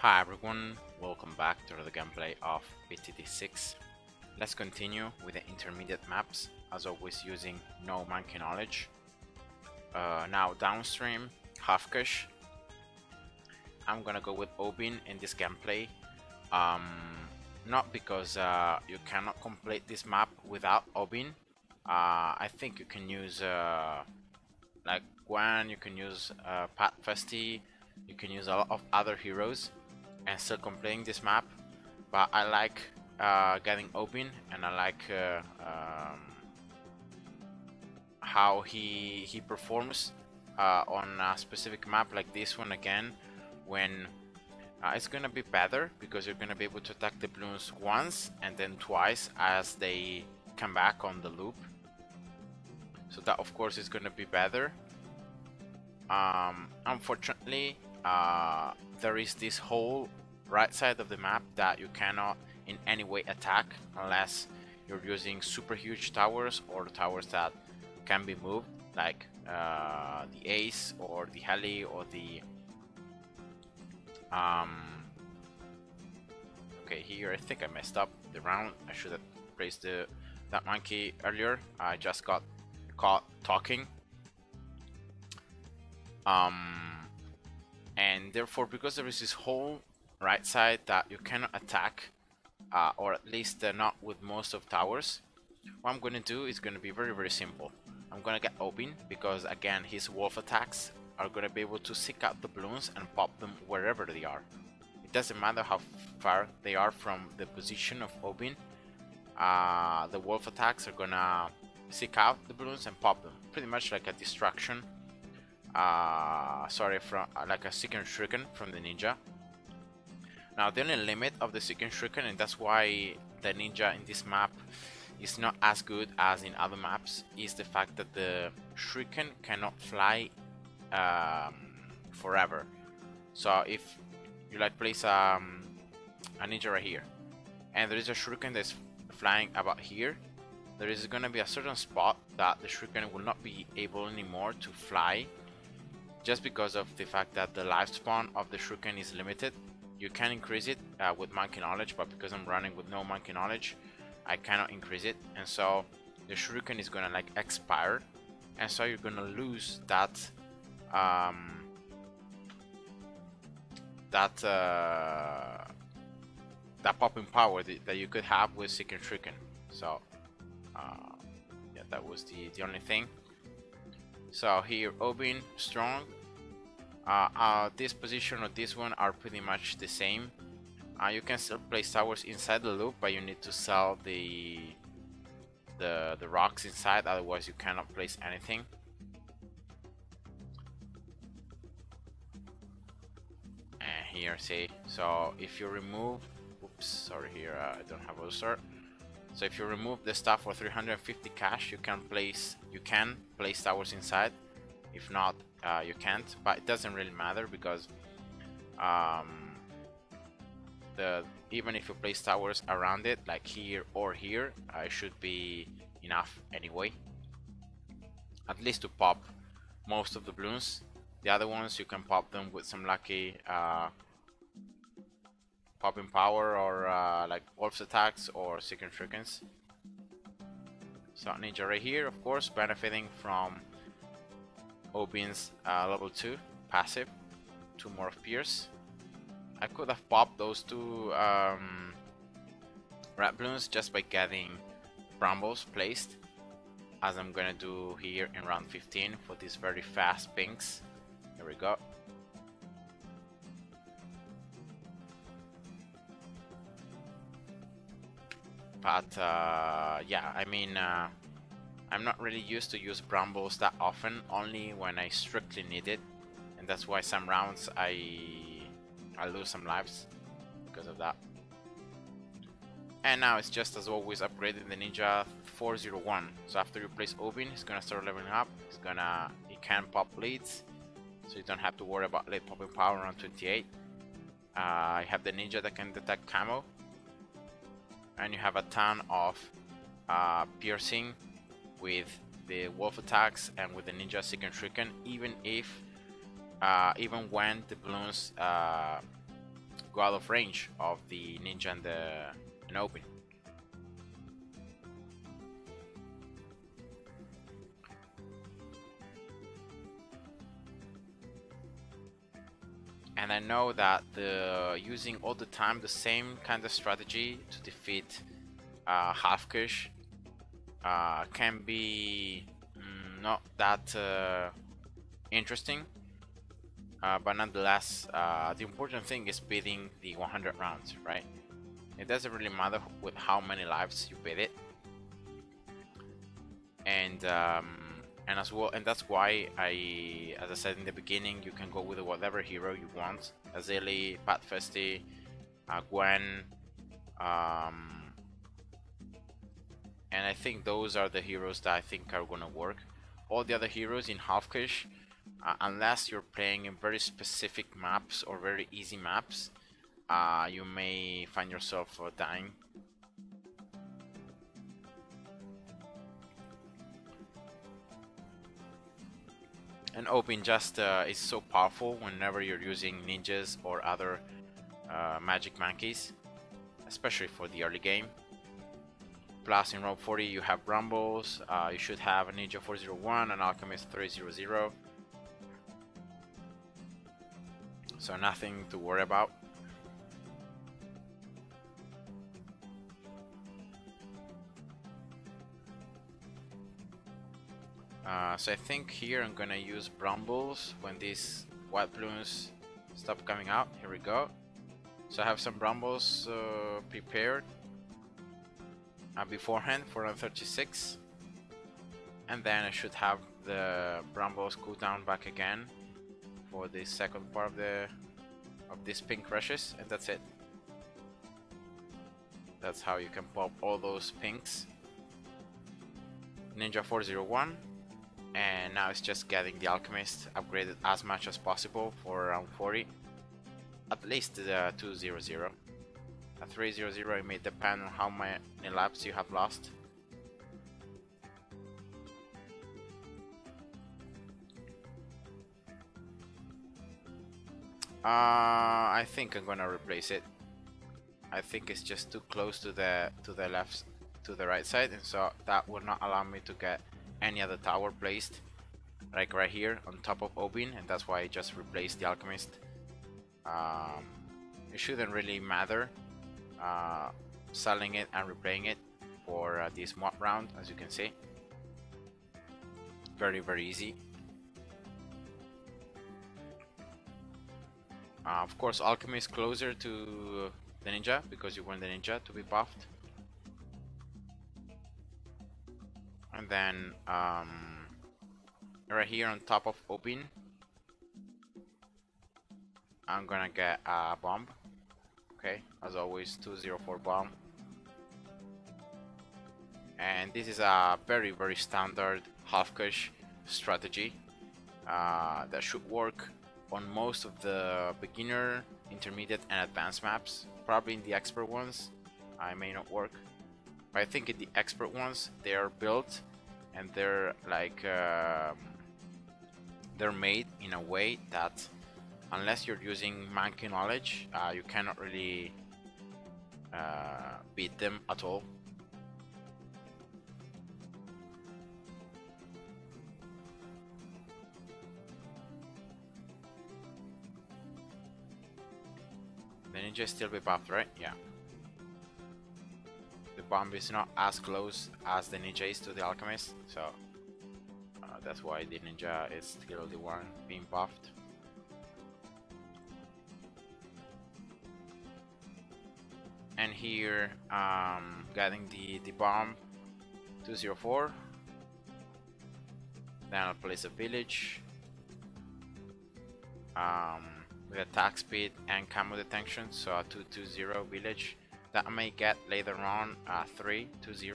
Hi everyone, welcome back to the gameplay of BTD6. Let's continue with the intermediate maps, as always using no monkey knowledge. Now Downstream, Halfkish. I'm gonna go with Obin in this gameplay. Not because you cannot complete this map without Obin. I think you can use like Gwen, you can use Pat Festy, you can use a lot of other heroes and still completing this map, but I like getting Obin, and I like how he performs on a specific map like this one again, when it's gonna be better because you're gonna be able to attack the Bloons once and then twice as they come back on the loop. So that of course is gonna be better. Unfortunately, there is this whole right side of the map that you cannot in any way attack unless you're using super huge towers or towers that can be moved, like the Ace or the Heli or the okay, here I think I messed up the round. I should have placed that monkey earlier. I just got caught talking. And therefore, because there is this whole right side that you cannot attack, or at least not with most of towers, what I'm going to do is going to be very simple. I'm going to get Obin because again his wolf attacks are going to be able to seek out the balloons and pop them wherever they are. It doesn't matter how far they are from the position of Obin. The wolf attacks are going to seek out the balloons and pop them, pretty much like a distraction. Sorry, from like a second shuriken from the ninja. Now the only limit of the second shuriken, and that's why the ninja in this map is not as good as in other maps, is the fact that the shuriken cannot fly forever. So if you like place a ninja right here and there is a shuriken that's flying about here, there is gonna be a certain spot that the shuriken will not be able anymore to fly, just because of the fact that the lifespan of the shuriken is limited. You can increase it with monkey knowledge, but because I'm running with no monkey knowledge, I cannot increase it, and so the shuriken is gonna like expire, and so you're gonna lose that that popping power that you could have with second shuriken. So yeah, that was the only thing. So here Obin strong. This position or this one are pretty much the same. You can still place towers inside the loop, but you need to sell the rocks inside, otherwise you cannot place anything. And here, see, so if you remove, oops, sorry, here I don't have a start. So if you remove the stuff for 350 cash, you can place towers inside. If not, you can't, but it doesn't really matter because even if you place towers around it, like here or here, it should be enough anyway, at least to pop most of the balloons. The other ones you can pop them with some lucky popping power or like wolf's attacks or second shurikens. So ninja right here, of course, benefiting from Obin's level 2 passive, 2 more of Pierce. I could have popped those 2 red balloons just by getting brambles placed, as I'm gonna do here in round 15 for these very fast pinks. Here we go. But yeah, I mean, I'm not really used to use brambles that often, only when I strictly need it, and that's why some rounds I lose some lives because of that. And now it's just as always upgrading the ninja 401. So after you place Obin, he's gonna start leveling up. He can pop leads, so you don't have to worry about lead popping power around 28. I have the ninja that can detect camo, and you have a ton of piercing with the wolf attacks and with the ninja second shuriken, even when the balloons go out of range of the ninja and the open. And I know that using all the time the same kind of strategy to defeat half kush can be not that interesting, but nonetheless, the important thing is beating the 100 rounds, right? It doesn't really matter with how many lives you beat it, and as well, and that's why as I said in the beginning, you can go with whatever hero you want: Azili, Pat Festi, Gwen, and I think those are the heroes that I think are gonna work. All the other heroes in half kush, unless you're playing in very specific maps or very easy maps, you may find yourself dying. And open just is so powerful whenever you're using ninjas or other magic monkeys, especially for the early game. Plus in row 40 you have Brambles, you should have a Ninja 401 and Alchemist 300, so nothing to worry about. So I think here I'm gonna use Brambles when these white Bloons stop coming out. Here we go. So I have some Brambles prepared beforehand for round 36, and then I should have the Brambles cooldown back again for the second part of these pink rushes, and that's it. That's how you can pop all those pinks. Ninja 401, and now it's just getting the Alchemist upgraded as much as possible for round 40. At least the 200. A 300 it may depend on how many laps you have lost. I think I'm gonna replace it. I think it's just too close to the left, to the right side, and so that will not allow me to get any other tower placed, like right here on top of Obin, and that's why I just replaced the Alchemist. It shouldn't really matter selling it and replaying it for this mod round, as you can see. Very easy. Of course, Alchemy is closer to the Ninja because you want the Ninja to be buffed. And then right here on top of Obin, I'm gonna get a bomb. Okay, as always, 204 bomb. And this is a very standard half kush strategy that should work on most of the beginner, intermediate, and advanced maps. Probably in the expert ones, I may not work. But I think in the expert ones, they are built and they're like they're made in a way that unless you're using monkey knowledge, you cannot really beat them at all. The ninja still be buffed, right? Yeah. The bomb is not as close as the ninja is to the alchemist, so that's why the ninja is still the one being buffed. And here, getting the bomb 204. Then I'll place a village with attack speed and camo detection, so a 220 village that I may get later on 320.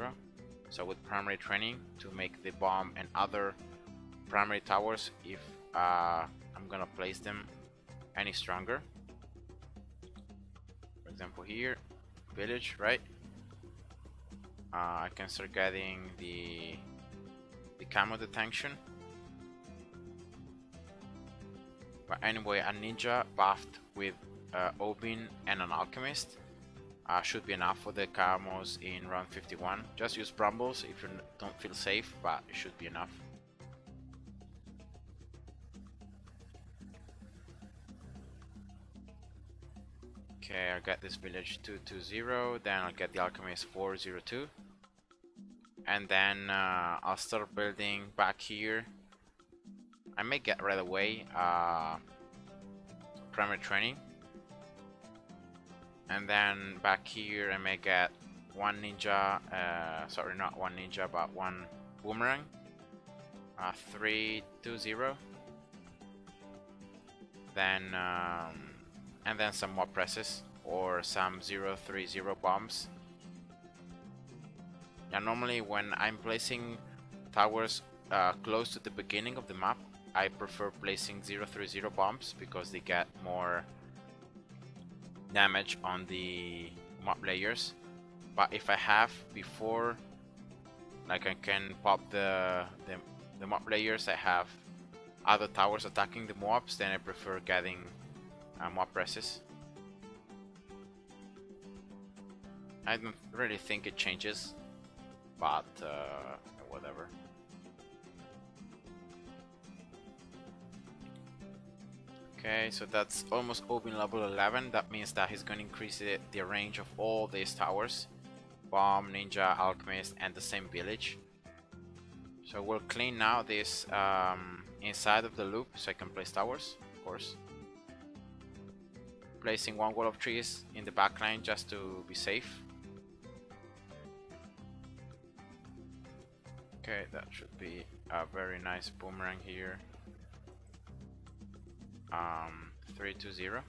So with primary training to make the bomb and other primary towers, if I'm gonna place them any stronger. For example, here, village, right? I can start getting the camo detection. But anyway, a ninja buffed with Obin and an Alchemist. Should be enough for the camos in round 51. Just use Brambles if you don't feel safe, but it should be enough. Okay, I'll get this village 220, then I'll get the Alchemist 402. And then I'll start building back here. I may get right away primary training. And then back here I may get one ninja, sorry, not one ninja, but one boomerang. 320. Then and then some more presses or some 030 bombs. Now normally when I'm placing towers close to the beginning of the map, I prefer placing 030 bombs because they get more damage on the mob layers. But if I have before, like I can pop the mob layers, I have other towers attacking the mobs, then I prefer getting mob presses. I don't really think it changes, but whatever. Okay, so that's almost Obin level 11. That means that he's going to increase the range of all these towers. Bomb, Ninja, Alchemist, and the same village. So we'll clean now this inside of the loop so I can place towers, of course. Placing one wall of trees in the back line just to be safe. Okay, that should be a very nice boomerang here. 320. Okay,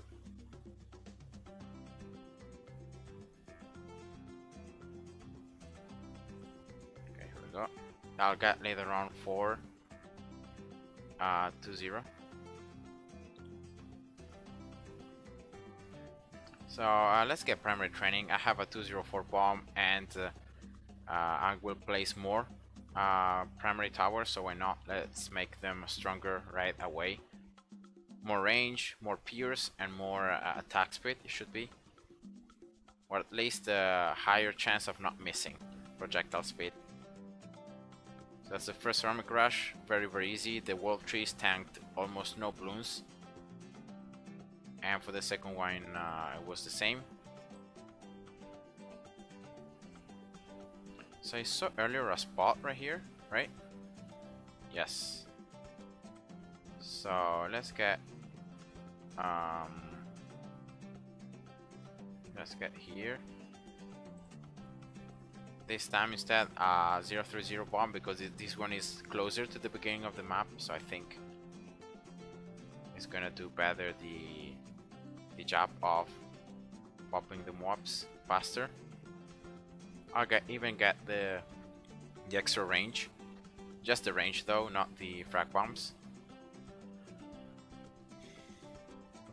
here we go. I'll get later on 420. So let's get primary training. I have a 204 bomb and I will place more primary towers, so why not? Let's make them stronger right away. More range, more pierce, and more attack speed it should be, or at least a higher chance of not missing projectile speed. So that's the first ceramic rush, very easy. The wall trees tanked almost no Bloons, and for the second one it was the same. So I saw earlier a spot right here, right? Yes. So let's get here. This time instead 030 bomb because this one is closer to the beginning of the map, so I think it's gonna do better the job of popping the mobs faster. I'll even get the extra range, just the range though, not the frag bombs.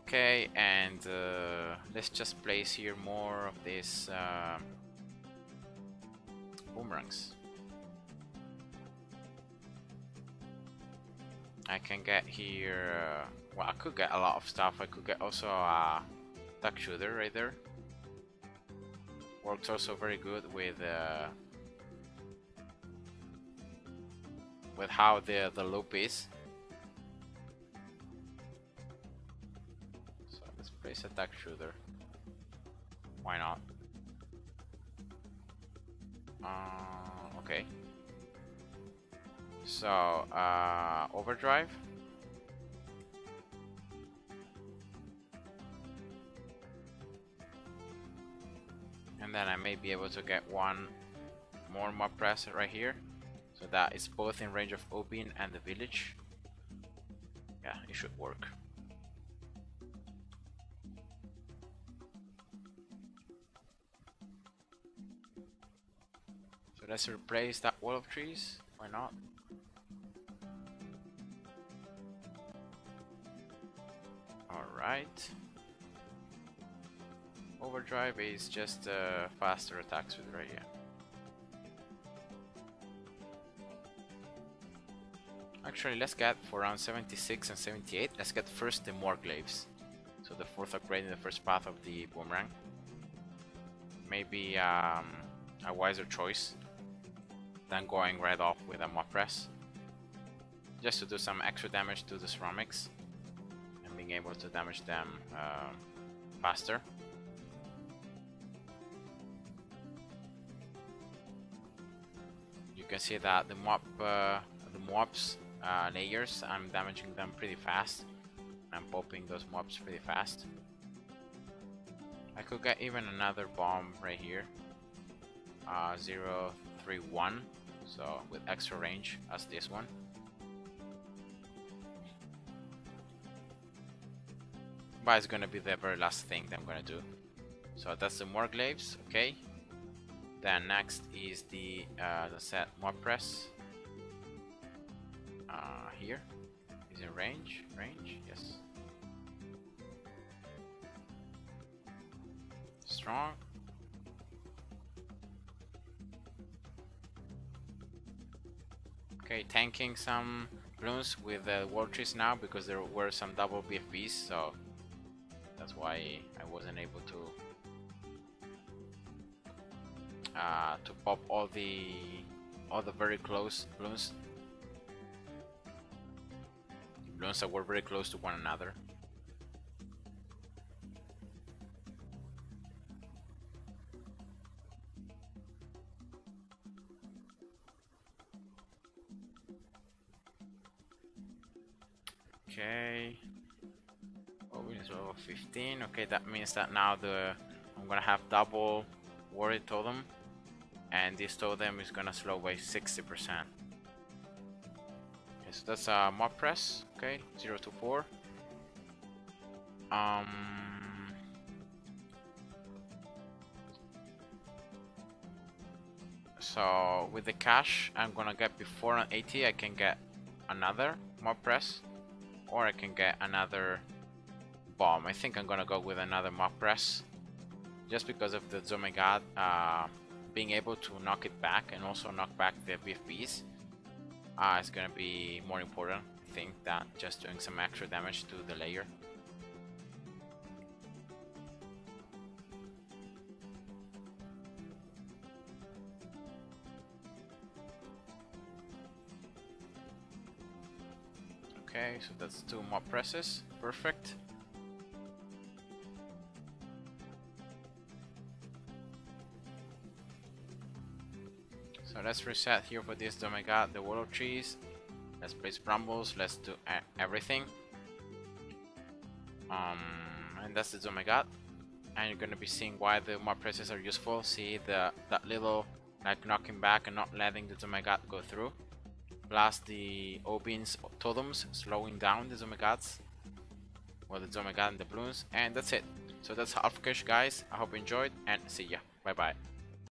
Okay, and let's just place here more of these boomerangs. I can get here, well, I could get a lot of stuff. I could get also a duck shooter right there. Works also very good with how the loop is. So let's place a duck shooter. Why not? Okay. So overdrive. And then I may be able to get one more mob press right here, so that is both in range of Obin and the village. Yeah, it should work. So let's replace that wall of trees. Why not? Alright. Overdrive is just faster attack speed right here. Actually, let's get for round 76 and 78. Let's get first the Morglaives. So the fourth upgrade in the first path of the boomerang. Maybe a wiser choice than going right off with a mob press. Just to do some extra damage to the ceramics and being able to damage them faster. You can see that the mobs layers, I'm damaging them pretty fast. I'm popping those mobs pretty fast. I could get even another bomb right here. 031, so with extra range as this one. But it's gonna be the very last thing that I'm gonna do. So that's the more glaives, okay. Then next is the set mob press. Here is in range, yes. Strong. Okay, tanking some Bloons with the wall trees now because there were some double BFBs, so that's why I wasn't able to pop all the very close Bloons that were very close to one another. Okay. Owen is level 15. Okay, that means that now I'm gonna have double warrior totem, and this totem is gonna slow by 60%. Okay, so that's a mob press. Okay, 0 to 4. So with the cash I'm gonna get before an 80, I can get another mob press, or I can get another bomb. I think I'm gonna go with another mob press, just because of the Zomegad being able to knock it back and also knock back the BFBs. It's gonna be more important, I think, than just doing some extra damage to the layer. Okay, so that's 2 mob presses. Perfect. So let's reset here for this Domega, the willow trees. Let's place brambles. Let's do everything. And that's the Domega. And you're gonna be seeing why the mob presses are useful. See that little like knocking back and not letting the Domega go through. Plus the Obin's totems slowing down the Zomegats, or the Zomegat and the Bloons, and that's it. So that's Half Cash, guys. I hope you enjoyed, and see ya. Bye bye.